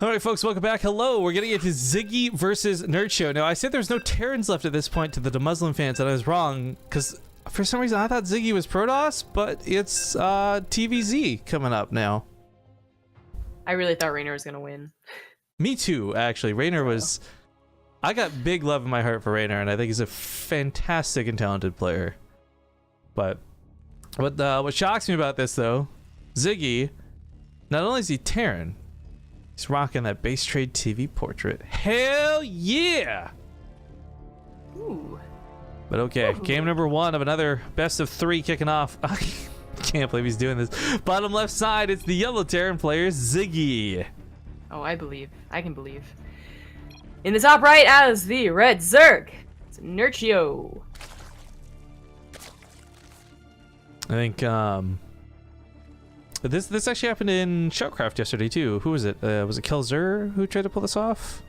All right, folks, welcome back. Hello, we're getting into Ziggy versus Nerchio. Now, I said there's no Terrans left at this point to the Muslim fans, and I was wrong, because for some reason I thought Ziggy was Protoss, but it's TvZ coming up now. I really thought Raynor was going to win. Me too, actually. Raynor was... I got big love in my heart for Raynor, and I think he's a fantastic and talented player. But what shocks me about this, though, Ziggy, not only is he Terran, he's rocking that BaseTradeTV portrait. Hell yeah! Ooh. But okay, Ooh. Game number 1 of another best of 3 kicking off. I can't believe he's doing this. Bottom left side, it's the yellow Terran player, Ziggy. Oh, I believe. I can believe. In the top right as the red Zerg, it's Nerchio. I think this actually happened in Shoutcraft yesterday too. Who was it? Was it Kelzer who tried to pull this off?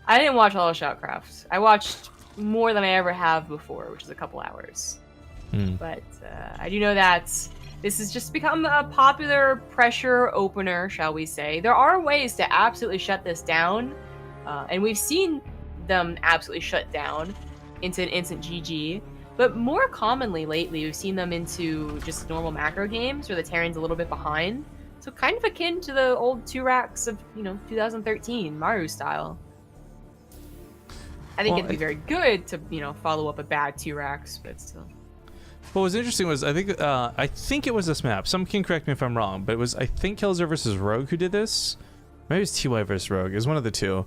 I didn't watch all of Shoutcraft. I watched more than I ever have before, which is a couple hours. But I do know that this has just become a popular pressure opener, shall we say. There are ways to absolutely shut this down, and we've seen them absolutely shut down into an instant GG. But more commonly lately, we've seen them into just normal macro games where the Terran's a little bit behind. So kind of akin to the old 2-racks of, 2013, Maru style. I think it'd be very good to, follow up a bad 2-racks, but still. What was interesting was I think it was this map. Someone can correct me if I'm wrong, but it was I think Kelzer versus Rogue who did this. Maybe it was TY versus Rogue. It was one of the two.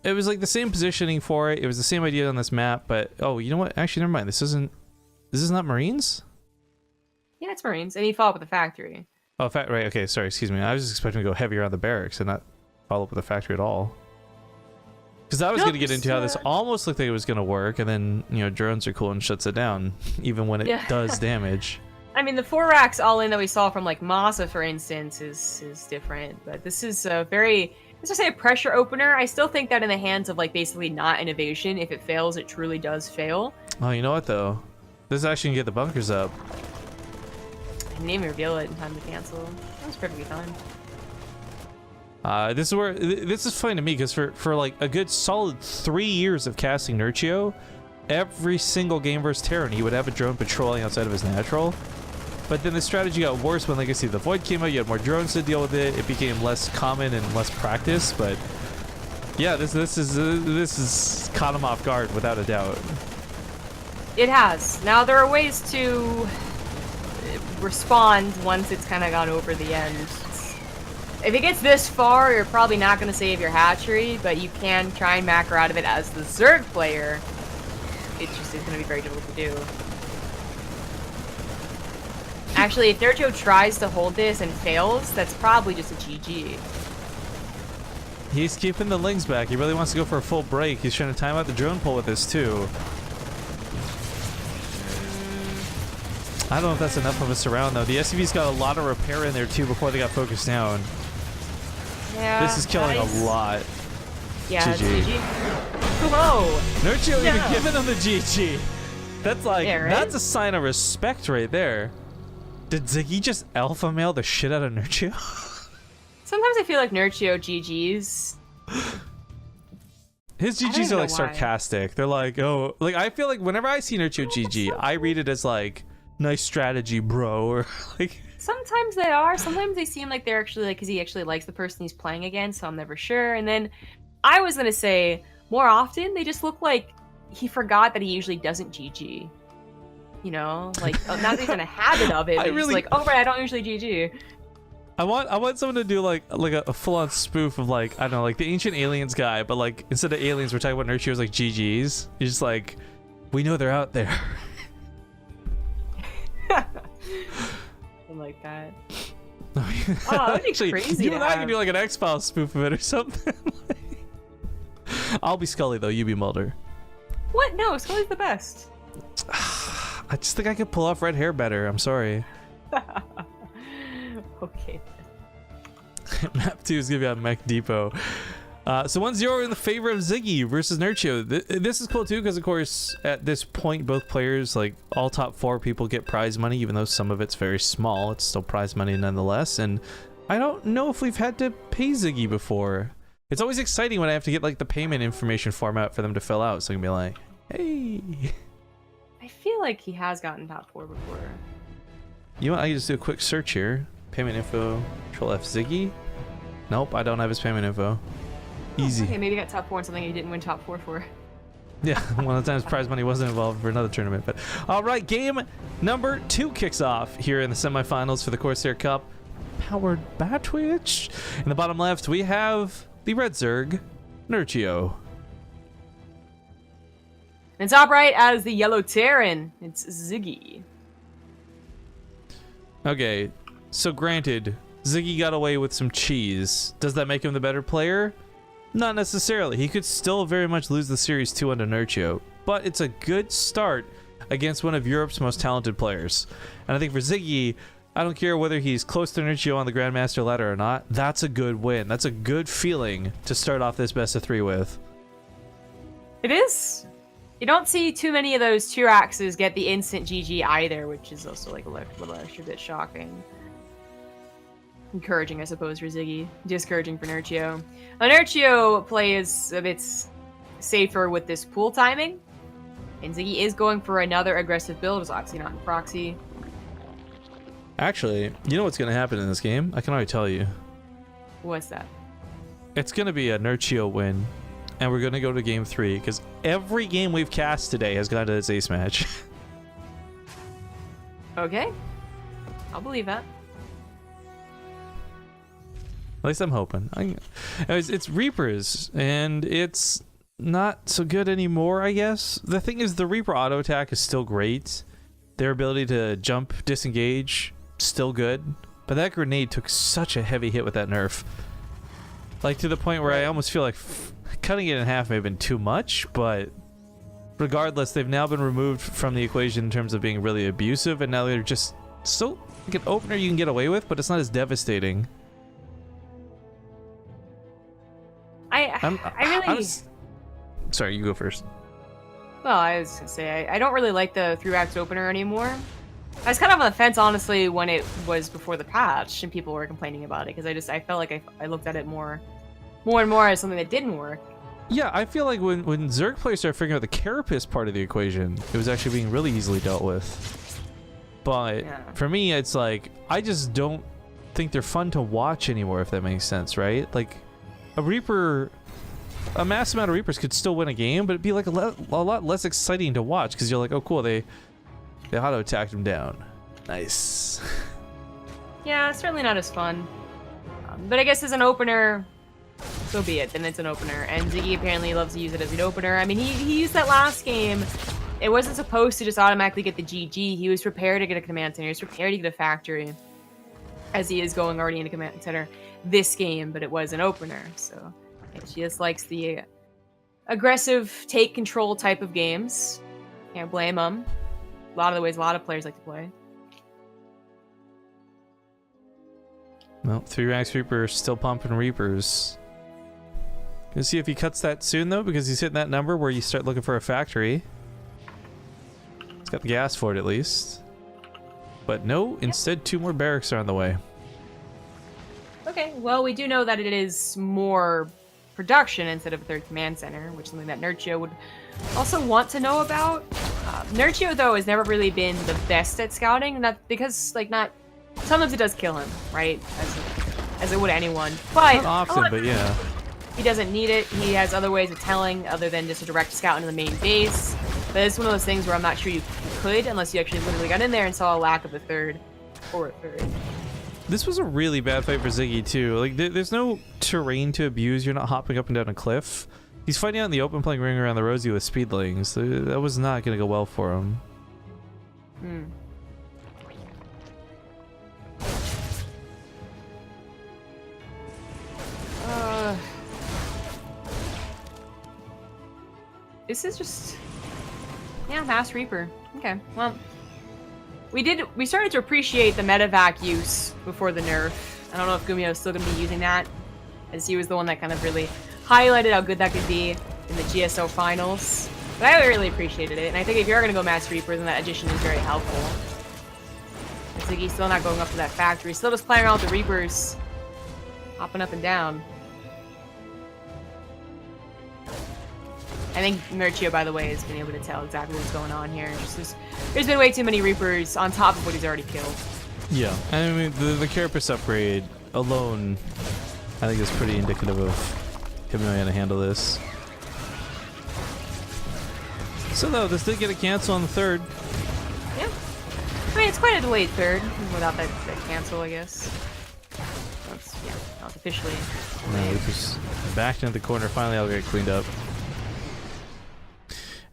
It was like the same positioning for it. It was the same idea on this map, but oh, you know what? Actually, never mind. This is not Marines? Yeah, it's Marines, and he followed up with the factory. Oh, right. Okay, sorry. Excuse me. I was expecting to go heavier on the barracks and not follow up with the factory at all. Because I was going to get into how this almost looked like it was going to work, and then drones are cool and shuts it down, even when it does damage. I mean, the 4-racks all in that we saw from like Masa, for instance, is different, but this is a very. Let's just say a pressure opener. I still think that in the hands of like basically not innovation, if it fails, it truly does fail. Oh, you know what though? This is actually gonna get the bunkers up. I didn't even reveal it in time to cancel. That was perfectly fine. This is funny to me because for like a good solid 3 years of casting Nerchio, every single game versus Terran, he would have a drone patrolling outside of his natural. But then the strategy got worse when Legacy of the Void came out. You had more drones to deal with it. It became less common and less practice. But yeah, this is caught him off guard without a doubt. It has. Now there are ways to respond once it's kind of gone over the end. If it gets this far, you're probably not going to save your hatchery, but you can try and macro out of it as the Zerg player. It just is going to be very difficult to do. Actually, if Nerchio tries to hold this and fails, that's probably just a GG. He's keeping the lings back. He really wants to go for a full break. He's trying to time out the drone pull with this too. I don't know if that's enough of a surround though. The SUV's got a lot of repair in there too before they got focused down. Yeah, this is killing a lot. Yeah, GG. Whoa! Nerchio even giving him the GG. That's like, that's a sign of respect right there. Did Ziggy just alpha male the shit out of Nerchio? Sometimes I feel like Nerchio GGs. His GGs are like sarcastic. They're like, oh, like I feel like whenever I see Nerchio GG, I read it as like, nice strategy, bro, or like. Sometimes they are. Sometimes they seem like they're actually like, because he actually likes the person he's playing against, so I'm never sure. And then I was gonna say, more often they just look like he forgot that he usually doesn't GG. Like not that he's in a habit of it, but he's like, oh right, I don't usually GG. I want someone to do like a full-on spoof of like, I don't know, like the Ancient Aliens guy, but like instead of aliens, we're talking about Nerchio's like GGs. He's just like, we know they're out there. Something like that. Oh, that'd be actually crazy. You and I can do like an X-Files spoof of it or something. I'll be Scully though, you be Mulder. What? No, Scully's the best. I just think I could pull off red hair better. I'm sorry. Okay. Map 2 is going to be on Mech Depot. So 1-0 in the favor of Ziggy versus Nerchio. This is cool too because, of course, at this point, both players, like all top 4 people get prize money, even though some of it's very small. It's still prize money nonetheless. And I don't know if we've had to pay Ziggy before. It's always exciting when I have to get like the payment information form out for them to fill out, so I can be like, hey. I feel like he has gotten top 4 before. You want? I can just do a quick search here. Payment info, Control F Ziggy. Nope, I don't have his payment info. Easy. Okay, maybe he got top 4 on something he didn't win top 4 for. Yeah, one of the times prize money wasn't involved for another tournament. But all right, game number 2 kicks off here in the semifinals for the Corsair Cup, powered by Twitch. In the bottom left, we have the red Zerg, Nerchio. And top right as the yellow Terran, it's Ziggy. Okay, so granted, Ziggy got away with some cheese. Does that make him the better player? Not necessarily. He could still very much lose the Series 2 under Nerchio, but it's a good start against one of Europe's most talented players. And I think for Ziggy, I don't care whether he's close to Nerchio on the Grandmaster ladder or not, that's a good win. That's a good feeling to start off this best of 3 with. It is. You don't see too many of those 2-axes get the instant GG either, which is also like a little extra bit shocking. Encouraging, I suppose, for Ziggy. Discouraging for Nerchio. Now, Nerchio plays a bit safer with this pool timing. And Ziggy is going for another aggressive build. It's obviously not in proxy. Actually, you know what's going to happen in this game? I can already tell you. What's that? It's going to be a Nerchio win. And we're going to go to game 3, because every game we've cast today has gone to this ace match. Okay. I'll believe that. At least I'm hoping. It's Reapers, and it's not so good anymore, I guess. The thing is, the Reaper auto attack is still great. Their ability to jump, disengage, still good. But that grenade took such a heavy hit with that nerf. Like, to the point where I almost feel like cutting it in half may have been too much, but regardless, they've now been removed from the equation in terms of being really abusive, and now they're just so like an opener you can get away with, but it's not as devastating. Sorry, you go first. Well, I was gonna say, I don't really like the 3-axe opener anymore. I was kind of on the fence, honestly, when it was before the patch and people were complaining about it, because I felt like I looked at it more and more as something that didn't work. Yeah, I feel like when Zerg players started figuring out the carapace part of the equation, it was actually being really easily dealt with. But yeah, for me, it's like, I just don't think they're fun to watch anymore, if that makes sense, right? Like, a Reaper, a mass amount of Reapers could still win a game, but it'd be like a lot less exciting to watch, because you're like, oh cool, they auto-attacked him down. Nice. Yeah, certainly not as fun. But I guess as an opener, so be it. Then it's an opener. And Ziggy apparently loves to use it as an opener. I mean, he used that last game. It wasn't supposed to just automatically get the GG. He was prepared to get a command center. He was prepared to get a factory, as he is going already into command center this game, but it was an opener. So yeah, she just likes the aggressive, take control type of games. Can't blame him. A lot of the ways a lot of players like to play. Well, 3-axe Reaper still pumping Reapers. Gonna see if he cuts that soon, though, because he's hitting that number where you start looking for a factory. He's got the gas for it, at least. But no, instead 2 more barracks are on the way. Okay, well, we do know that it is more production instead of a 3rd command center, which is something that Nerchio would also want to know about. Nerchio, though, has never really been the best at scouting, not because, like, sometimes it does kill him, right? As it would anyone. But not often, but yeah. He doesn't need it. He has other ways of telling other than just a direct scout into the main base. But it's one of those things where I'm not sure you could unless you actually literally got in there and saw a lack of a 3rd or a 3rd. This was a really bad fight for Ziggy, too. Like, there's no terrain to abuse. You're not hopping up and down a cliff. He's fighting out in the open, playing Ring Around the Rosie with speedlings. That was not going to go well for him. This is just... yeah, Mass Reaper. Okay, well... We started to appreciate the medevac use before the nerf. I don't know if Gumio is still going to be using that, as he was the one that kind of really highlighted how good that could be in the GSO finals. But I really appreciated it, and I think if you're going to go Mass Reaper, then that addition is very helpful. Ziggy's still not going up to that factory, still just playing around with the Reapers. hopping up and down. I think Nerchio, by the way, has been able to tell exactly what's going on here. There's been way too many Reapers on top of what he's already killed. Yeah, I mean, the Carapace upgrade alone, I think is pretty indicative of him knowing how to handle this. So though, this did get a cancel on the third. Yeah. I mean, it's quite a delayed third without that cancel, I guess. That's, yeah, not officially. No, we just backed into the corner. Finally, I'll get cleaned up.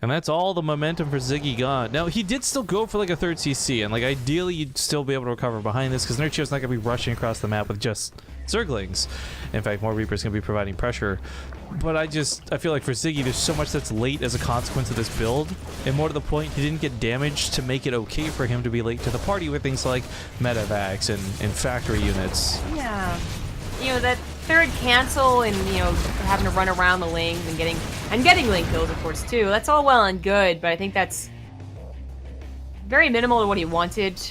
And that's all the momentum for Ziggy gone. Now, he did still go for like a third CC, and like ideally you'd still be able to recover behind this because Nerchio's not going to be rushing across the map with just Zerglings. In fact, more Reapers going to be providing pressure. But I feel like for Ziggy, there's so much that's late as a consequence of this build. And more to the point, he didn't get damaged to make it okay for him to be late to the party with things like medevacs and factory units. Yeah. You know, that third cancel and, you know, having to run around the lanes and getting link kills, of course, too. That's all well and good, but I think that's very minimal to what he wanted.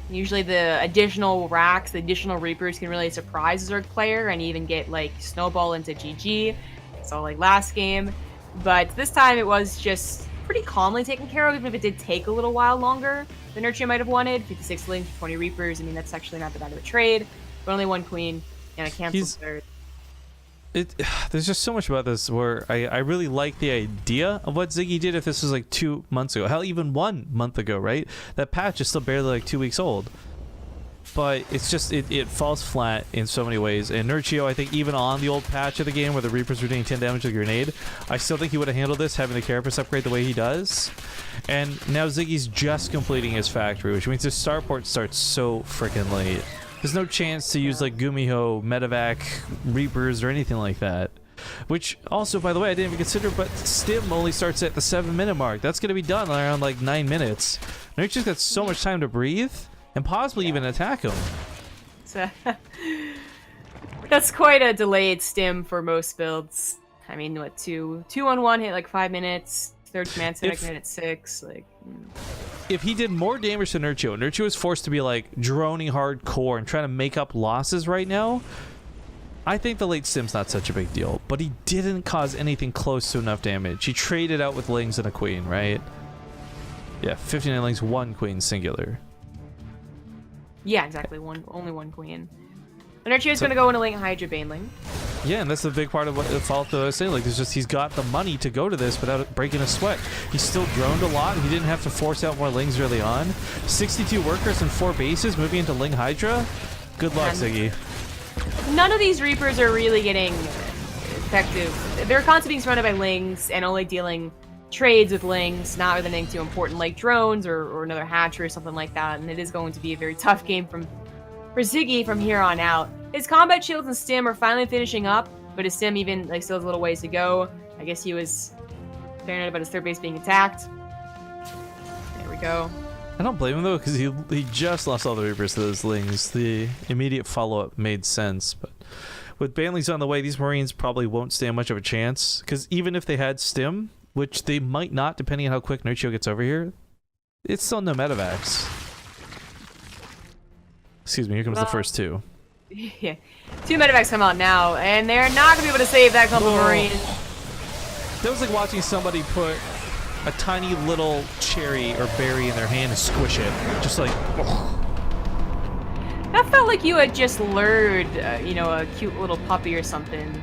Usually the additional racks, the additional Reapers can really surprise a Zerg player and even get, like, snowball into GG. So, like, last game. But this time it was just pretty calmly taken care of, even if it did take a little while longer than Nerchio might have wanted. 56 links, 20 Reapers. I mean, that's actually not that bad of a trade. But only one queen and a canceled third. There's just so much about this where I really like the idea of what Ziggy did if this was like 2 months ago. Hell, even 1 month ago, right? That patch is still barely like 2 weeks old. But it's just, it falls flat in so many ways. And Nerchio, I think even on the old patch of the game where the Reapers were doing 10 damage with a grenade, I still think he would have handled this having the Carapace upgrade the way he does. And now Ziggy's just completing his factory, which means his starport starts so freaking late. There's no chance to use like Gumiho, Medevac, Reapers, or anything like that. Which also, by the way, I didn't even consider, but Stim only starts at the 7-minute mark. That's going to be done around like 9 minutes. Nerchio's got so much time to breathe and possibly even attack him. So, that's quite a delayed Stim for most builds. I mean, what, 2-on-1 hit like 5 minutes, third command center hit at 6, like... If he did more damage to Nerchio is forced to be like droning hardcore and trying to make up losses right now, I think the late Stim's not such a big deal. But he didn't cause anything close to enough damage. He traded out with Lings and a Queen, right? Yeah, 59 Lings, 1 Queen singular. Yeah, exactly. Only one Queen. And Nerchio's going to go into Ling Hydra Baneling. Yeah, and that's the big part of what the fault that I was saying. Like, it's just he's got the money to go to this without breaking a sweat. He still droned a lot. He didn't have to force out more Lings early on. 62 workers and 4 bases moving into Ling Hydra. Good luck, Ziggy. None of these Reapers are really getting effective. They're constantly being surrounded by Lings and only dealing trades with Lings, not with anything too important like drones or another hatchery or something like that. And it is going to be a very tough game for Ziggy from here on out. His combat shields and Stim are finally finishing up, but his Stim even like still has a little ways to go. I guess he was paranoid about his third base being attacked. There we go. I don't blame him though, because he just lost all the Reapers to those Lings. The immediate follow-up made sense, but with Banelings on the way, these Marines probably won't stand much of a chance, because even if they had Stim, which they might not depending on how quick Nerchio gets over here, it's still no medevacs. Excuse me, here comes the first 2. Yeah. 2 medevacs come out now, and they're not going to be able to save that couple Marines. That was like watching somebody put a tiny little cherry or berry in their hand and squish it. Just like... That felt like you had just lured, you know, a cute little puppy or something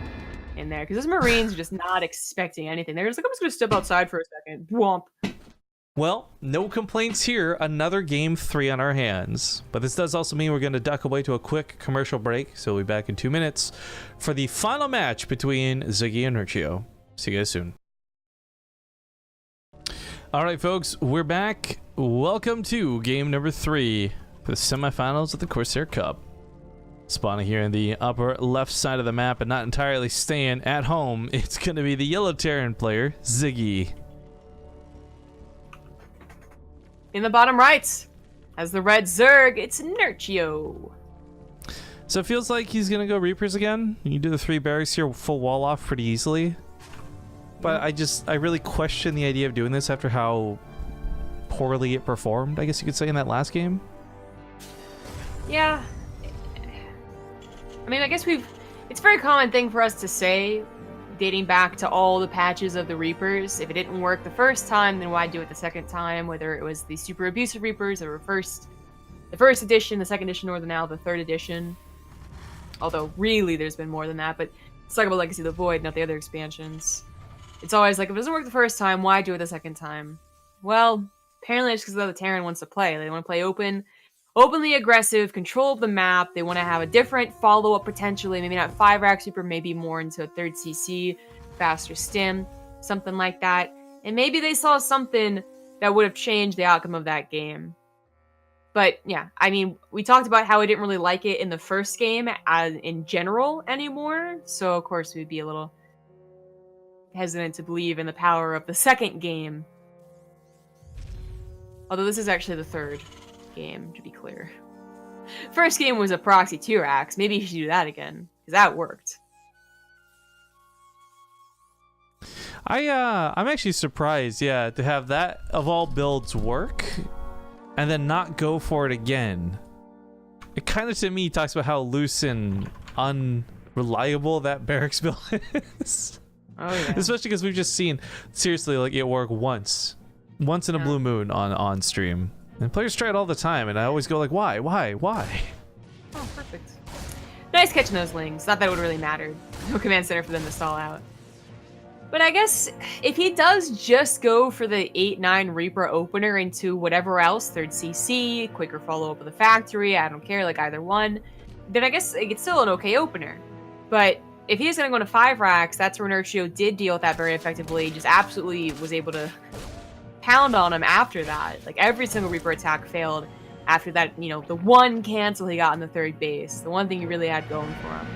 in there. Because those Marines are just not expecting anything. They're just like, I'm just going to step outside for a second. Whomp. Well, no complaints here. Another game 3 on our hands. But this does also mean we're going to duck away to a quick commercial break. So we'll be back in 2 minutes for the final match between Ziggy and Nerchio. See you guys soon. Alright folks, we're back. Welcome to game number 3 for the semifinals of the Corsair Cup. Spawning here in the upper left side of the map and not entirely staying at home, it's going to be the Yellow Terran player, Ziggy. In the bottom right, as the red Zerg, it's Nerchio. So it feels like he's going to go Reapers again. You do the 3 barracks here, full wall off pretty easily. But I really question the idea of doing this after how poorly it performed, I guess you could say, in that last game. Yeah. I mean, I guess it's a very common thing for us to say, dating back to all the patches of the Reapers. If it didn't work the first time, then why do it the second time? Whether it was the super abusive Reapers or the first edition, the second edition, or now the third edition. Although, really, there's been more than that, but let's talk about Legacy of the Void, not the other expansions. It's always like, if it doesn't work the first time, why do it the second time? Well, apparently it's because the Terran wants to play. They want to play openly aggressive, control the map. They want to have a different follow-up potentially, maybe not 5-rack super, maybe more into a 3rd CC, faster stim, something like that. And maybe they saw something that would have changed the outcome of that game. But yeah, I mean, we talked about how I didn't really like it in the first game in general anymore. So of course we'd be a little hesitant to believe in the power of the second game. Although this is actually the third game, to be clear. First game was a proxy 2-racks. Maybe you should do that again, because that worked. I'm actually surprised, yeah, to have that of all builds work and then not go for it again. It kind of, to me, talks about how loose and unreliable that barracks build is. Oh yeah. Especially because we've just seen, seriously, like, it work once in a blue moon on stream. And players try it all the time, and I always go like, why? Oh, perfect. Nice catching those lings. Not that it would really matter. No command center for them to stall out. But I guess if he does just go for the 8-9 Reaper opener into whatever else, 3rd CC, quicker follow-up of the factory, I don't care, like either one, then I guess it's still an okay opener. But if he's going to go to 5-racks, that's where Nerchio did deal with that very effectively, just absolutely was able to pound on him after that. Like, every single Reaper attack failed after that, you know, the one cancel he got in the 3rd base, the one thing he really had going for him.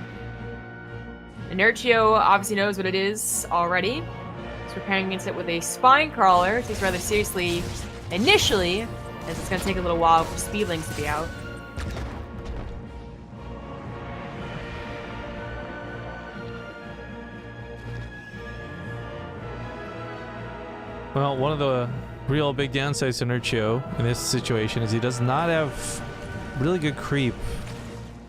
And Nerchio obviously knows what it is already. He's preparing against it with a Spine Crawler. Takes rather seriously initially, as it's going to take a little while for Speedlings to be out. Well, one of the real big downsides to Nerchio in this situation is he does not have really good creep.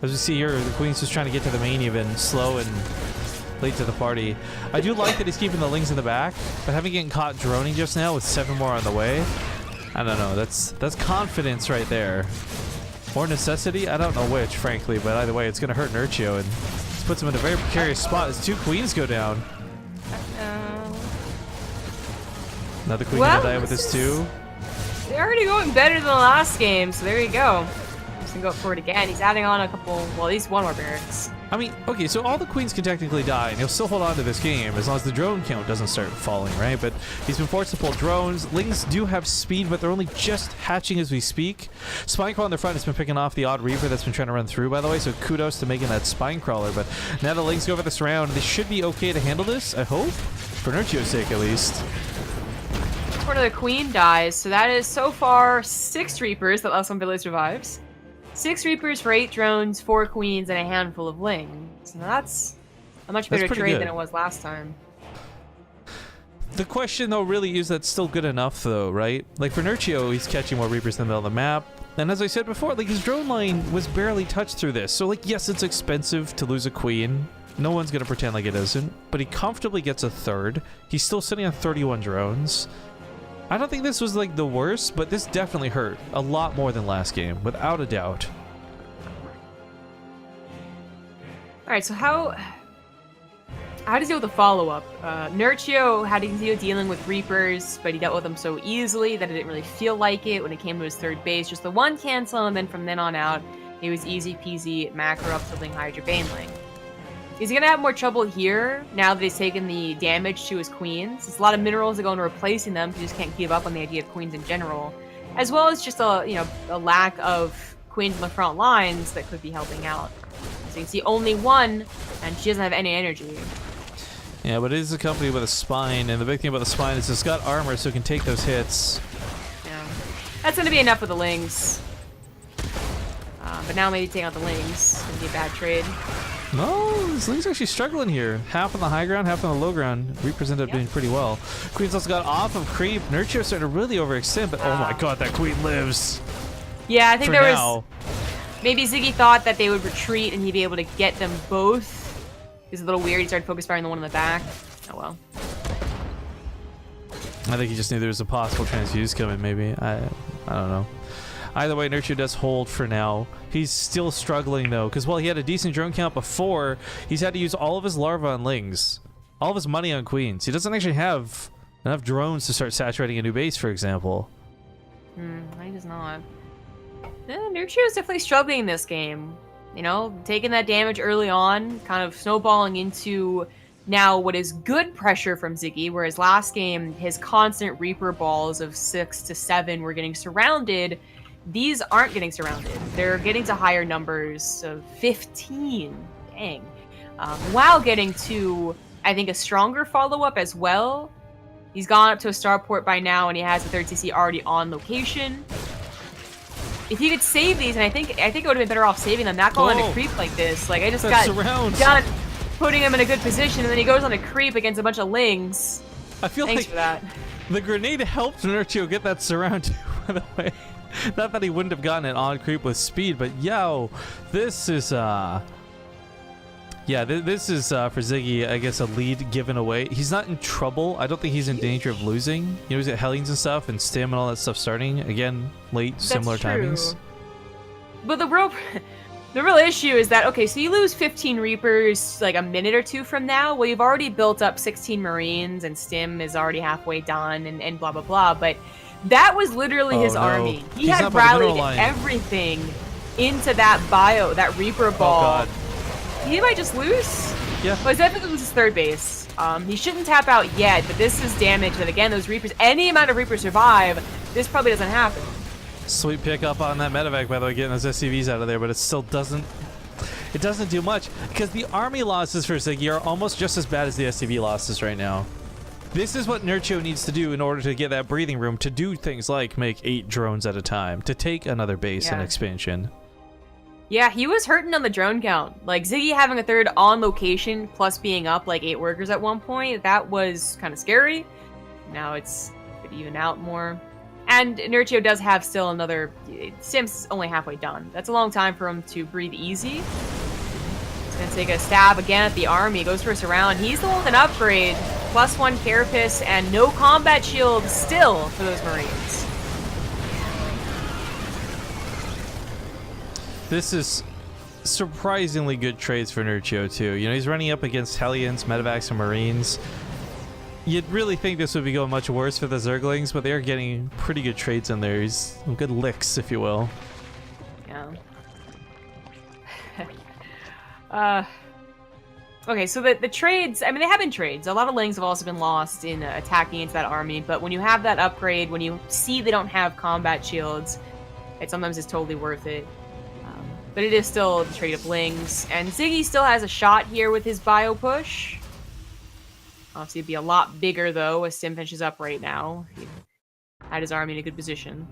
As we see here, the Queen's just trying to get to the main even, slow and late to the party. I do like that he's keeping the Lings in the back, but having getting caught droning just now with 7 more on the way, I don't know, that's confidence right there. Or necessity, I don't know which, frankly, but either way, it's going to hurt Nerchio, and this puts him in a very precarious spot as 2 Queens go down. Another Queen gonna die with this too. They're already going better than the last game, so there you go. He's gonna go for it again. He's adding on a couple, well, at least one more barracks. I mean, okay, so all the Queens can technically die, and he'll still hold on to this game as long as the drone count doesn't start falling, right? But he's been forced to pull drones. Lings do have speed, but they're only just hatching as we speak. Spine Crawler in the front has been picking off the odd Reaper that's been trying to run through, by the way, so kudos to making that Spine Crawler. But now the Lings go over this round. They should be okay to handle this, I hope, for Nerchio's sake at least. Another Queen dies, so that is so far 6 Reapers that last one village survives. 6 Reapers for 8 drones, 4 Queens, and a handful of Lings. So that's a much better trade than it was last time. The question, though, really is that still good enough, though, right? Like, for Nerchio, he's catching more Reapers in the middle of the map. And as I said before, like, his drone line was barely touched through this. So, like, yes, it's expensive to lose a Queen. No one's going to pretend like it isn't. But he comfortably gets a 3rd. He's still sitting on 31 drones. I don't think this was, like, the worst, but this definitely hurt a lot more than last game, without a doubt. Alright, so how does he deal with the follow-up? Nerchio had to continue dealing with Reapers, but he dealt with them so easily that it didn't really feel like it when it came to his 3rd base. Just the one cancel, and then from then on out, he was easy peasy macro up tilting Hydra Baneling. Is he going to have more trouble here, now that he's taken the damage to his Queens? There's a lot of minerals that go into replacing them, he just can't keep up on the idea of Queens in general. As well as just a lack of Queens on the front lines that could be helping out. So you can see only one, and she doesn't have any energy. Yeah, but it is accompanied with a Spine, and the big thing about the Spine is it's got armor, so it can take those hits. Yeah. That's going to be enough with the Lings. But now maybe taking out the Lings. It's going to be a bad trade. No, this Ling's actually struggling here. Half on the high ground, half on the low ground. Reapers ended up doing pretty well. Queen's also got off of creep. Nerchio started to really overextend, but oh my god, that Queen lives. Yeah, I think Maybe Ziggy thought that they would retreat and he'd be able to get them both. It's a little weird. He started focus firing the one in the back. Oh well. I think he just knew there was a possible transfuse coming, maybe. I don't know. Either way, Nerchio does hold for now. He's still struggling, though, because while he had a decent drone count before, he's had to use all of his larvae on lings. All of his money on queens. He doesn't actually have enough drones to start saturating a new base, for example. He does not. Nerchio is definitely struggling in this game. You know, taking that damage early on, kind of snowballing into now what is good pressure from Ziggy, whereas last game, his constant Reaper balls of 6 to 7 were getting surrounded. These aren't getting surrounded. They're getting to higher numbers of 15. Dang. While getting to, I think, a stronger follow-up as well. He's gone up to a starport by now, and he has the 3rd CC already on location. If he could save these, and I think it would have been better off saving them, not going on a creep like this. Like, I just got done putting him in a good position, and then he goes on a creep against a bunch of lings. I feel Thanks like for that. The grenade helped Nerchio get that surround too, by the way. Not that he wouldn't have gotten it on creep with speed, but yo, this is this is for Ziggy, I guess, a lead given away. He's not in trouble. I don't think he's in danger of losing. You know, he's at Hellions and stuff, and Stim and all that stuff starting. Again, late, similar timings. But the real issue is that, okay, so you lose 15 Reapers like a minute or two from now. Well, you've already built up 16 Marines, and Stim is already halfway done, and blah, blah, blah. But that was literally his army. He had rallied everything into that bio, that Reaper ball. He might just lose. Yeah. Well, he's definitely lose his 3rd base. He shouldn't tap out yet, but this is damage that, again, those Reapers, any amount of Reapers survive, this probably doesn't happen. Sweet pick up on that medevac, by the way, getting those SCVs out of there, but it still doesn't do much, because the army losses for Ziggy are almost just as bad as the SCV losses right now. This is what Nerchio needs to do in order to get that breathing room to do things like make 8 drones at a time, to take another base and expansion. Yeah, he was hurting on the drone count. Like, Ziggy having a 3rd on location, plus being up like 8 workers at one point, that was kind of scary. Now it's even out more. And Nerchio does have still another... Stim's only halfway done. That's a long time for him to breathe easy. He's going to take a stab again at the army. Goes for a surround. He's the one with an upgrade. +1 Carapace and no combat shield still for those Marines. This is surprisingly good trades for Nerchio, too. You know, he's running up against Hellions, Medevacs, and Marines. You'd really think this would be going much worse for the Zerglings, but they are getting pretty good trades in there. He's some good licks, if you will. Yeah. Okay, so the trades, I mean, they have been trades. A lot of lings have also been lost in attacking into that army, but when you have that upgrade, when you see they don't have combat shields, it sometimes is totally worth it. But it is still the trade of lings. And Ziggy still has a shot here with his bio push. Obviously, it'd be a lot bigger, though, as Stim finishes up right now. He had his army in a good position.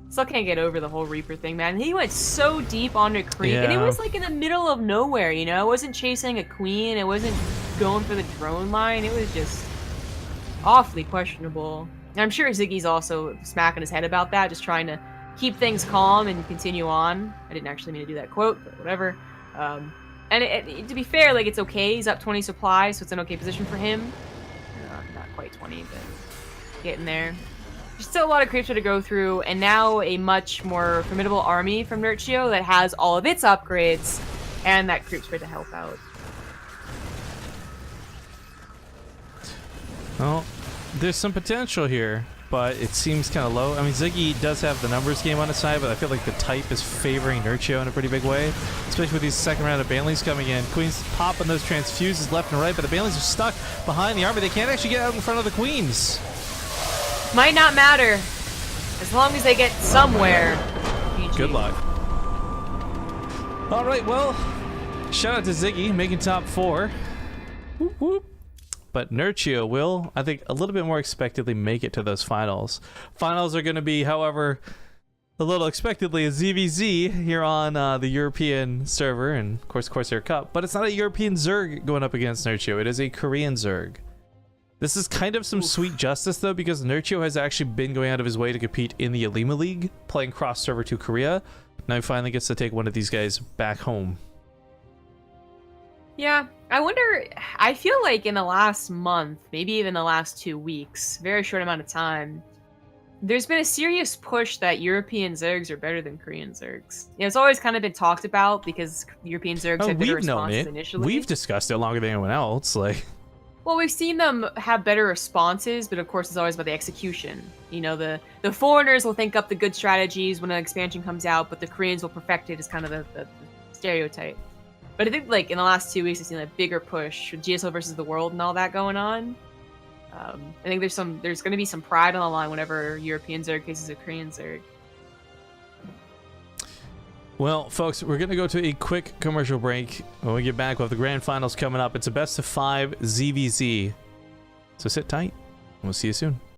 Still can't get over the whole Reaper thing, man. He went so deep onto creep, and it was like in the middle of nowhere, you know? It wasn't chasing a queen, it wasn't going for the drone line, it was just awfully questionable. And I'm sure Ziggy's also smacking his head about that, just trying to keep things calm and continue on. I didn't actually mean to do that quote, but whatever. And to be fair, like, it's okay. He's up 20 supply, so it's an okay position for him. Not quite 20, but getting there. There's still a lot of creeps to go through, and now a much more formidable army from Nerchio that has all of its upgrades, and that creep spread to help out. Well, there's some potential here, but it seems kind of low. I mean, Ziggy does have the numbers game on his side, but I feel like the type is favoring Nerchio in a pretty big way, especially with these second round of Banelings coming in. Queens popping those transfuses left and right, but the Banelings are stuck behind the army. They can't actually get out in front of the Queens. Might not matter, as long as they get somewhere. PG. Good luck. All right, well, shout out to Ziggy making top 4. Whoop, whoop. But Nerchio will, I think, a little bit more expectedly make it to those finals. Finals are going to be, however, a little expectedly a ZvZ here on the European server and, of course, Corsair Cup. But it's not a European Zerg going up against Nerchio. It is a Korean Zerg. This is kind of some sweet justice, though, because Nerchio has actually been going out of his way to compete in the Alima League, playing cross-server to Korea. Now he finally gets to take one of these guys back home. Yeah, I wonder, I feel like in the last month, maybe even the last 2 weeks, very short amount of time, there's been a serious push that European Zergs are better than Korean Zergs. You know, it's always kind of been talked about because European Zergs have better responses initially. We've discussed it longer than anyone else. Like, well, we've seen them have better responses, but of course it's always about the execution. You know, the foreigners will think up the good strategies when an expansion comes out, but the Koreans will perfect it as kind of the stereotype. But I think, like, in the last 2 weeks, I've seen a bigger push with GSO versus the world and all that going on. I think there's going to be some pride on the line whenever European Zerg faces a Korean Zerg. Well, folks, we're going to go to a quick commercial break. When we get back, we'll have the grand finals coming up. It's a best of 5 ZVZ. So sit tight, and we'll see you soon.